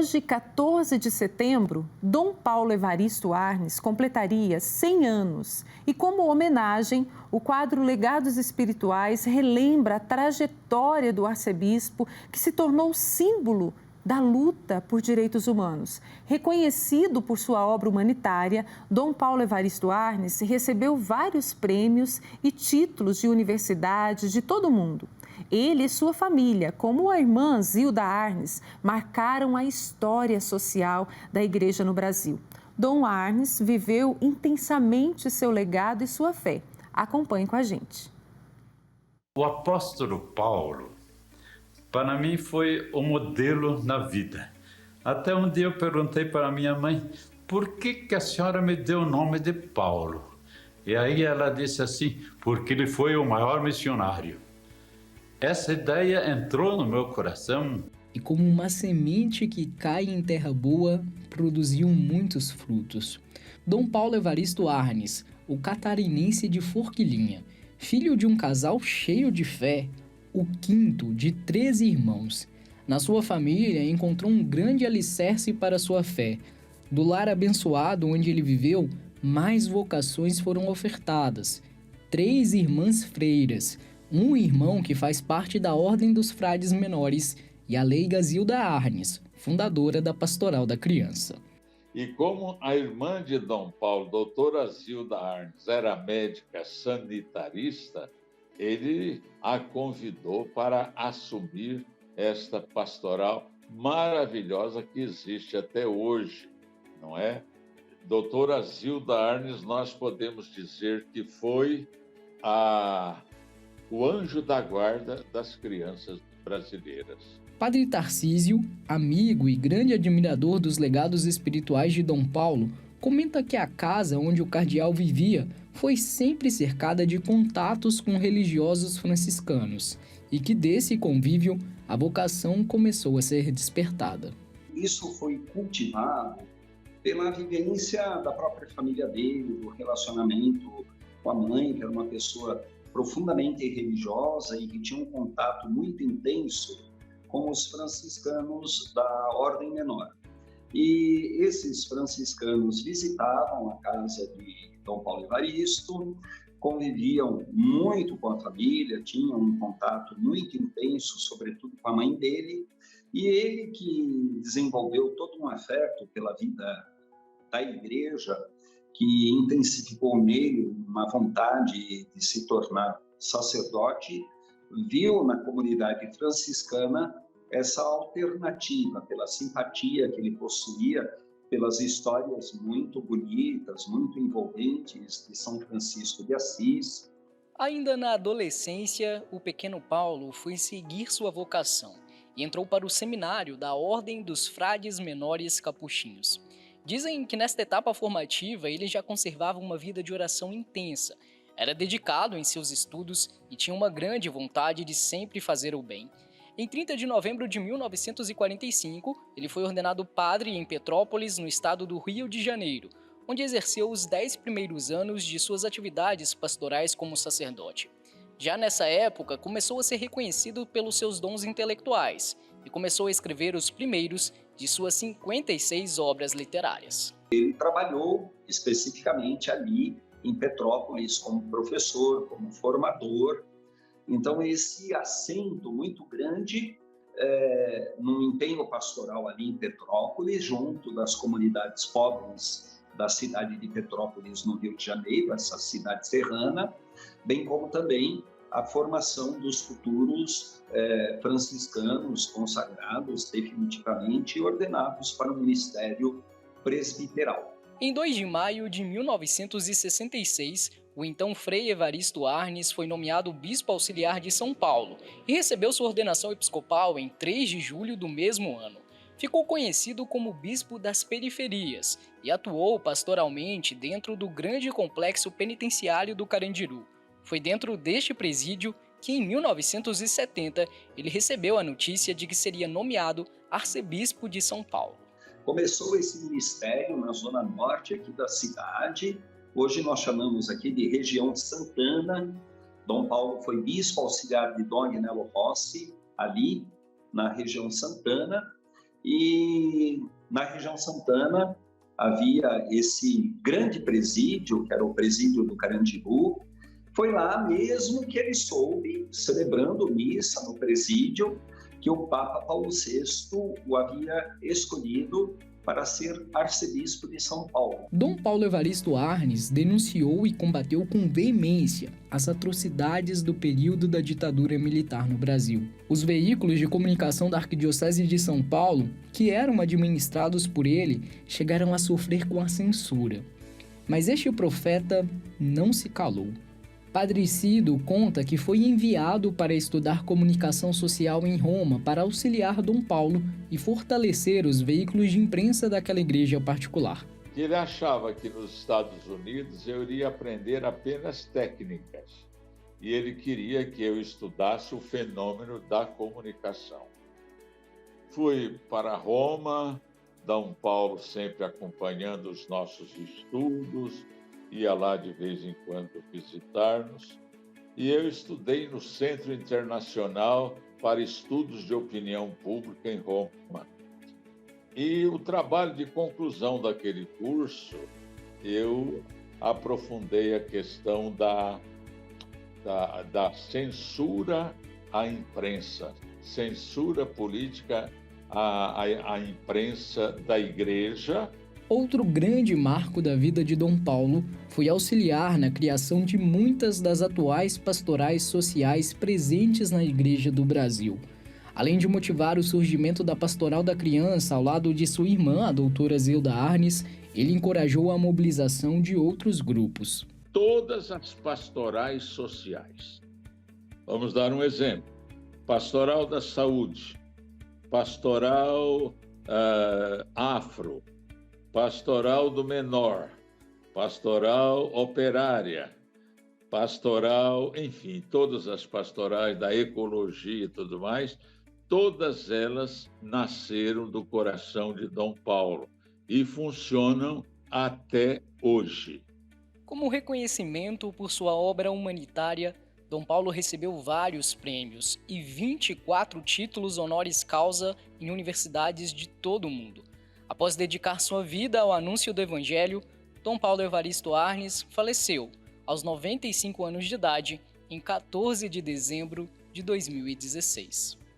Hoje, 14 de setembro, Dom Paulo Evaristo Arnes completaria 100 anos. E como homenagem, o quadro Legados Espirituais relembra a trajetória do arcebispo que se tornou símbolo da luta por direitos humanos. Reconhecido por sua obra humanitária, Dom Paulo Evaristo Arnes recebeu vários prêmios e títulos de universidades de todo o mundo. Ele e sua família, como a irmã Zilda Arnes, marcaram a história social da igreja no Brasil. Dom Arnes viveu intensamente seu legado e sua fé. Acompanhe com a gente. O apóstolo Paulo, para mim, foi o modelo na vida. Até um dia eu perguntei para minha mãe, por que a senhora me deu o nome de Paulo? E aí ela disse assim, porque ele foi o maior missionário. Essa ideia entrou no meu coração. E como uma semente que cai em terra boa, produziu muitos frutos. Dom Paulo Evaristo Arnes, o catarinense de Forquilinha, filho de um casal cheio de fé, o quinto de 13 irmãos. Na sua família encontrou um grande alicerce para sua fé. Do lar abençoado onde ele viveu, mais vocações foram ofertadas. 3 irmãs freiras, um irmão que faz parte da Ordem dos Frades Menores e a leiga Zilda Arnes, fundadora da Pastoral da Criança. E como a irmã de Dom Paulo, doutora Zilda Arnes, era médica sanitarista, ele a convidou para assumir esta pastoral maravilhosa que existe até hoje, não é? Doutora Zilda Arnes, nós podemos dizer que foi o anjo da guarda das crianças brasileiras. Padre Tarcísio, amigo e grande admirador dos legados espirituais de Dom Paulo, comenta que a casa onde o cardeal vivia foi sempre cercada de contatos com religiosos franciscanos e que desse convívio a vocação começou a ser despertada. Isso foi cultivado pela vivência da própria família dele, do relacionamento com a mãe, que era uma pessoa profundamente religiosa e que tinha um contato muito intenso com os franciscanos da Ordem Menor. E esses franciscanos visitavam a casa de Dom Paulo Evaristo, conviviam muito com a família, tinham um contato muito intenso, sobretudo com a mãe dele, e ele que desenvolveu todo um afeto pela vida da igreja, que intensificou nele uma vontade de se tornar sacerdote, viu na comunidade franciscana essa alternativa pela simpatia que ele possuía pelas histórias muito bonitas, muito envolventes de São Francisco de Assis. Ainda na adolescência, o pequeno Paulo foi seguir sua vocação e entrou para o seminário da Ordem dos Frades Menores Capuchinhos. Dizem que nesta etapa formativa ele já conservava uma vida de oração intensa, era dedicado em seus estudos e tinha uma grande vontade de sempre fazer o bem. Em 30 de novembro de 1945, ele foi ordenado padre em Petrópolis, no estado do Rio de Janeiro, onde exerceu os 10 primeiros anos de suas atividades pastorais como sacerdote. Já nessa época, começou a ser reconhecido pelos seus dons intelectuais e começou a escrever os primeiros de suas 56 obras literárias. Ele trabalhou especificamente ali em Petrópolis como professor, como formador. Então, esse acento muito grande no empenho pastoral ali em Petrópolis, junto das comunidades pobres da cidade de Petrópolis, no Rio de Janeiro, essa cidade serrana, bem como também a formação dos futuros franciscanos consagrados definitivamente e ordenados para o ministério presbiteral. Em 2 de maio de 1966, o então Frei Evaristo Arnes foi nomeado bispo auxiliar de São Paulo e recebeu sua ordenação episcopal em 3 de julho do mesmo ano. Ficou conhecido como bispo das periferias e atuou pastoralmente dentro do grande complexo penitenciário do Carandiru. Foi dentro deste presídio que, em 1970, ele recebeu a notícia de que seria nomeado arcebispo de São Paulo. Começou esse ministério na zona norte aqui da cidade. Hoje nós chamamos aqui de região Santana. Dom Paulo foi bispo auxiliar de Dom Agnello Rossi, ali na região Santana. E na região Santana havia esse grande presídio, que era o presídio do Carandiru. Foi lá mesmo que ele soube, celebrando missa no presídio, que o Papa Paulo VI o havia escolhido para ser arcebispo de São Paulo. Dom Paulo Evaristo Arnes denunciou e combateu com veemência as atrocidades do período da ditadura militar no Brasil. Os veículos de comunicação da Arquidiocese de São Paulo, que eram administrados por ele, chegaram a sofrer com a censura. Mas este profeta não se calou. Padre Cido conta que foi enviado para estudar comunicação social em Roma para auxiliar Dom Paulo e fortalecer os veículos de imprensa daquela igreja particular. Ele achava que nos Estados Unidos eu iria aprender apenas técnicas e ele queria que eu estudasse o fenômeno da comunicação. Fui para Roma, Dom Paulo sempre acompanhando os nossos estudos, ia lá de vez em quando visitar-nos, e eu estudei no Centro Internacional para Estudos de Opinião Pública em Roma. E o trabalho de conclusão daquele curso, eu aprofundei a questão da censura à imprensa, censura política à imprensa da Igreja. Outro grande marco da vida de Dom Paulo foi auxiliar na criação de muitas das atuais pastorais sociais presentes na Igreja do Brasil. Além de motivar o surgimento da Pastoral da Criança ao lado de sua irmã, a doutora Zilda Arnes, ele encorajou a mobilização de outros grupos. Todas as pastorais sociais. Vamos dar um exemplo. Pastoral da Saúde, Pastoral Afro, Pastoral do Menor, Pastoral Operária, Pastoral, enfim, todas as pastorais da ecologia e tudo mais, todas elas nasceram do coração de Dom Paulo e funcionam até hoje. Como reconhecimento por sua obra humanitária, Dom Paulo recebeu vários prêmios e 24 títulos honoris causa em universidades de todo o mundo. Após dedicar sua vida ao anúncio do Evangelho, Dom Paulo Evaristo Arnes faleceu aos 95 anos de idade em 14 de dezembro de 2016.